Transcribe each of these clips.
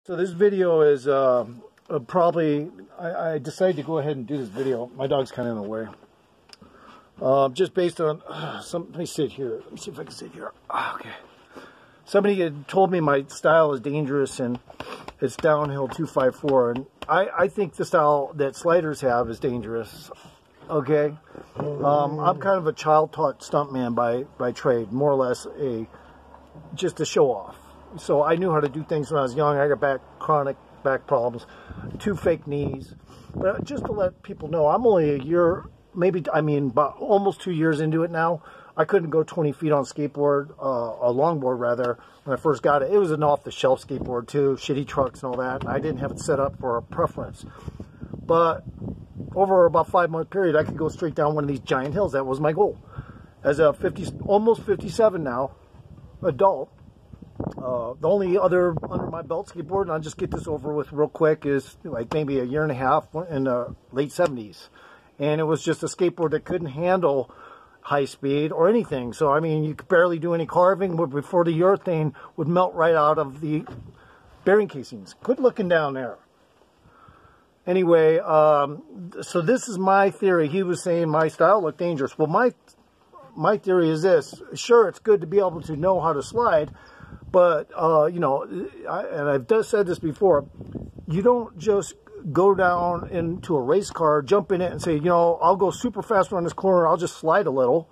So this video is probably, I decided to go ahead and do this video. My dog's kind of in the way. Just based on, let me sit here. Let me see if I can sit here. Okay. Somebody had told me my style is dangerous and it's Downhill254. And I think the style that sliders have is dangerous. Okay. I'm kind of a child-taught stuntman by trade, more or less just a show off. So I knew how to do things when I was young. I got chronic back problems, 2 fake knees. But just to let people know, I'm only a year, about almost 2 years into it now. I couldn't go 20 feet on skateboard, a longboard rather, when I first got it. It was an off-the-shelf skateboard too, shitty trucks and all that. I didn't have it set up for a preference. But over about a 5-month period, I could go straight down one of these giant hills. That was my goal. As a almost 57 now, adult, the only other under my belt skateboard, and I'll just get this over with real quick, is like maybe a year and a half in the late 70s. And it was just a skateboard that couldn't handle high speed or anything. So, I mean, you could barely do any carving before the urethane would melt right out of the bearing casings. Good looking down there. Anyway, so this is my theory. He was saying my style looked dangerous. Well, my theory is this. Sure, it's good to be able to know how to slide, but, you know, and I've just said this before, you don't just go down into a race car, jump in it and say, you know, I'll go super fast around this corner, I'll just slide a little.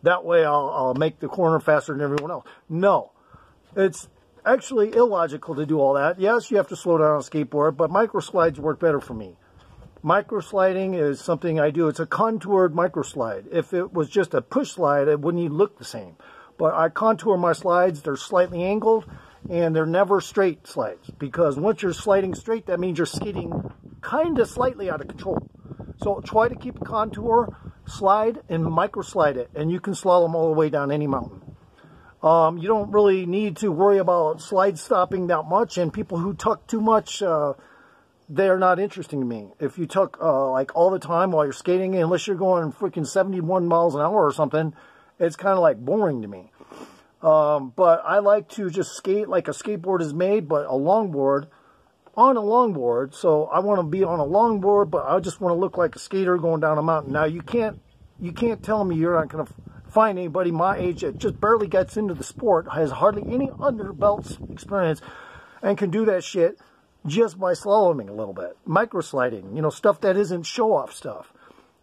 That way I'll make the corner faster than everyone else. No, it's actually illogical to do all that. Yes, you have to slow down on a skateboard, but micro slides work better for me. Micro sliding is something I do. It's a contoured micro slide. If it was just a push slide, it wouldn't even look the same. But I contour my slides. They're slightly angled, and they're never straight slides. Because once you're sliding straight, that means you're skidding kind of slightly out of control. So try to keep a contour, slide, and micro slide it. And you can slalom all the way down any mountain. You don't really need to worry about slide stopping that much. And people who tuck too much, they're not interesting to me. If you tuck like all the time while you're skating, unless you're going freaking 71 miles an hour or something, it's kind of like boring to me. But I like to just skate like a skateboard is made, but a longboard on a longboard. So I want to be on a longboard, but I just want to look like a skater going down a mountain. Now you can't tell me you're not going to find anybody my age that just barely gets into the sport, has hardly any underbelt experience, and can do that shit just by slaloming a little bit, micro sliding, you know, stuff that isn't show-off stuff.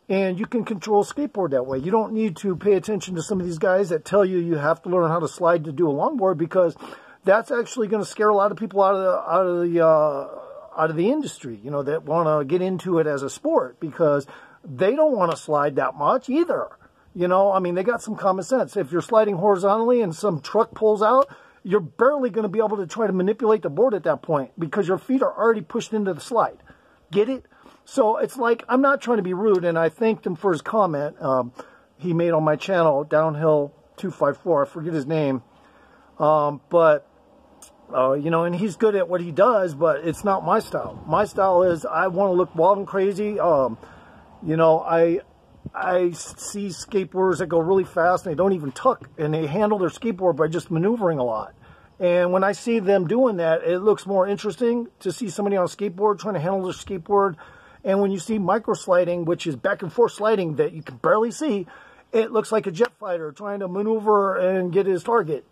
And you can control skateboard that way. You don't need to pay attention to some of these guys that tell you you have to learn how to slide to do a longboard, because that's actually going to scare a lot of people out of the industry, you know, that want to get into it as a sport, because they don't want to slide that much either. You know, I mean, they got some common sense. If you're sliding horizontally and some truck pulls out, you're barely going to be able to try to manipulate the board at that point, because your feet are already pushed into the slide. Get it? So it's like, I'm not trying to be rude, and I thanked him for his comment he made on my channel, Downhill254. I forget his name. You know, and he's good at what he does, but it's not my style. My style is I want to look wild and crazy. You know, I see skateboarders that go really fast, and they don't even tuck, and they handle their skateboard by just maneuvering a lot. And when I see them doing that, it looks more interesting to see somebody on a skateboard trying to handle their skateboard. And when you see micro sliding, which is back and forth sliding that you can barely see, it looks like a jet fighter trying to maneuver and get his target.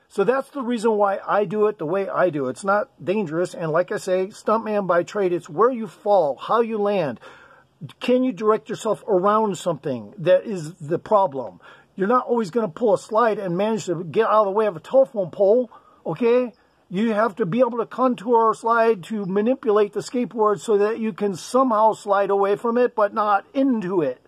So that's the reason why I do it the way I do. It's not dangerous. And like I say, stuntman by trade, it's where you fall, how you land. Can you direct yourself around something? That is the problem. You're not always going to pull a slide and manage to get out of the way of a telephone pole, okay? You have to be able to contour or slide to manipulate the skateboard so that you can somehow slide away from it, but not into it.